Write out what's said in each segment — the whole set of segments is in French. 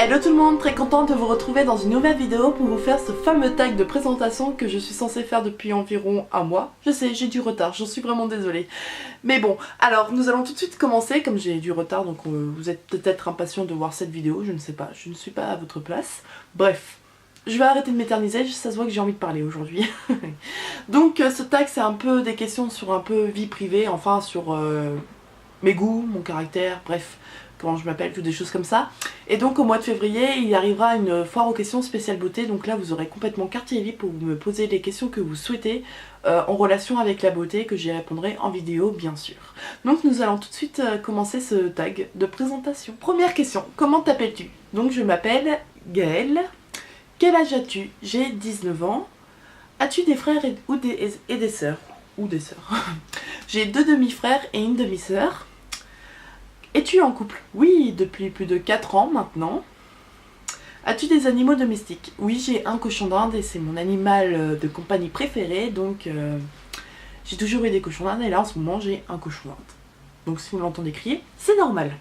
Hello tout le monde, très contente de vous retrouver dans une nouvelle vidéo pour vous faire ce fameux tag de présentation que je suis censée faire depuis environ un mois. Je sais, j'ai du retard, j'en suis vraiment désolée. Mais bon, alors nous allons tout de suite commencer, comme j'ai du retard, donc vous êtes peut-être impatient de voir cette vidéo, je ne sais pas, je ne suis pas à votre place. Bref, je vais arrêter de m'éterniser, ça se voit que j'ai envie de parler aujourd'hui. Donc ce tag c'est un peu des questions sur un peu vie privée, enfin sur mes goûts, mon caractère, bref, comment je m'appelle, toutes des choses comme ça. Et donc au mois de février, il arrivera une foire aux questions spéciale beauté, donc là vous aurez complètement carte libre pour me poser les questions que vous souhaitez en relation avec la beauté, que j'y répondrai en vidéo bien sûr. Donc nous allons tout de suite commencer ce tag de présentation. Première question, comment t'appelles-tu? Donc je m'appelle Gaëlle. Quel âge as-tu? J'ai 19 ans. As-tu des frères et des sœurs? Ou des sœurs. J'ai 2 demi-frères et une demi-sœur. Es-tu en couple? Oui, depuis plus de 4 ans maintenant. As-tu des animaux domestiques? Oui, j'ai un cochon d'Inde et c'est mon animal de compagnie préféré, donc j'ai toujours eu des cochons d'Inde et là en ce moment j'ai un cochon d'Inde. Donc si vous l'entendez crier, c'est normal.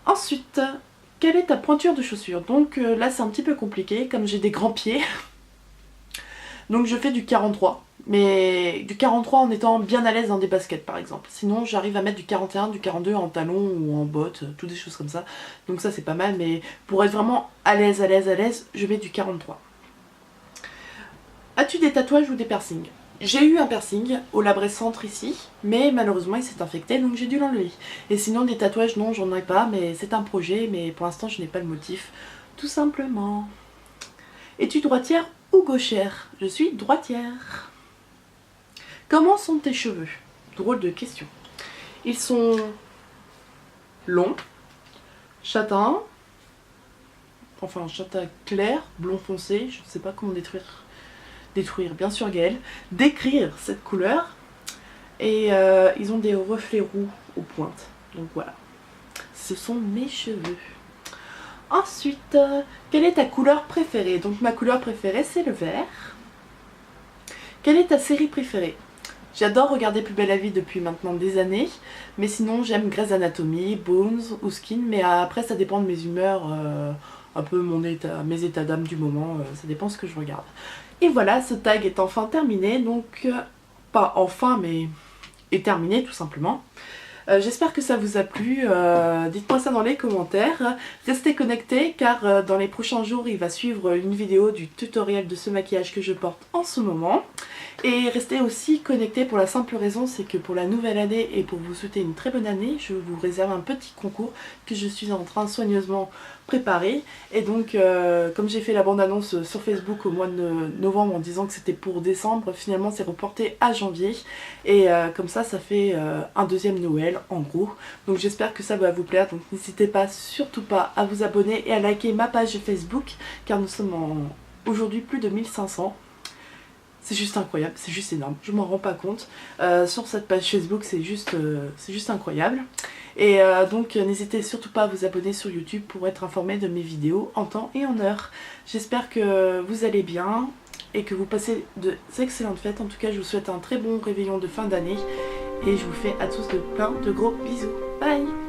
Ensuite, quelle est ta pointure de chaussure? Donc là c'est un petit peu compliqué, comme j'ai des grands pieds. Donc je fais du 43. Mais du 43 en étant bien à l'aise dans des baskets par exemple. Sinon j'arrive à mettre du 41, du 42 en talons ou en bottes, toutes des choses comme ça. Donc ça c'est pas mal, mais pour être vraiment à l'aise, je mets du 43. As-tu des tatouages ou des piercings? J'ai eu un piercing au labret-centre ici, mais malheureusement il s'est infecté donc j'ai dû l'enlever. Et sinon des tatouages non, j'en ai pas, mais c'est un projet, mais pour l'instant je n'ai pas le motif, tout simplement. Es-tu droitière ou gauchère? Je suis droitière. Comment sont tes cheveux? Drôle de question. Ils sont longs, châtains, enfin châtain clair, blond foncé, je ne sais pas comment détruire bien sûr Gaëlle, décrire cette couleur. Et ils ont des reflets roux aux pointes. Donc voilà, ce sont mes cheveux. Ensuite, quelle est ta couleur préférée? Donc ma couleur préférée c'est le vert. Quelle est ta série préférée? J'adore regarder Plus belle la vie depuis maintenant des années, mais sinon j'aime Grey's Anatomy, Bones ou Skin, mais après ça dépend de mes humeurs, un peu mes états d'âme du moment, ça dépend ce que je regarde. Et voilà, ce tag est enfin terminé, donc pas enfin mais est terminé tout simplement. J'espère que ça vous a plu, dites-moi ça dans les commentaires, restez connectés car dans les prochains jours il va suivre une vidéo du tutoriel de ce maquillage que je porte en ce moment. Et restez aussi connectés pour la simple raison, c'est que pour la nouvelle année et pour vous souhaiter une très bonne année, je vous réserve un petit concours que je suis en train soigneusement préparer. Et donc comme j'ai fait la bande-annonce sur Facebook au mois de novembre en disant que c'était pour décembre, finalement c'est reporté à janvier. Et comme ça fait un deuxième Noël en gros. Donc j'espère que ça va vous plaire, donc n'hésitez pas, surtout pas à vous abonner et à liker ma page Facebook car nous sommes aujourd'hui plus de 1500. C'est juste incroyable, c'est juste énorme, je m'en rends pas compte. Sur cette page Facebook c'est juste incroyable. Et donc n'hésitez surtout pas à vous abonner sur YouTube pour être informé de mes vidéos en temps et en heure. J'espère que vous allez bien et que vous passez de excellentes fêtes. En tout cas je vous souhaite un très bon réveillon de fin d'année et je vous fais à tous plein de gros bisous. Bye!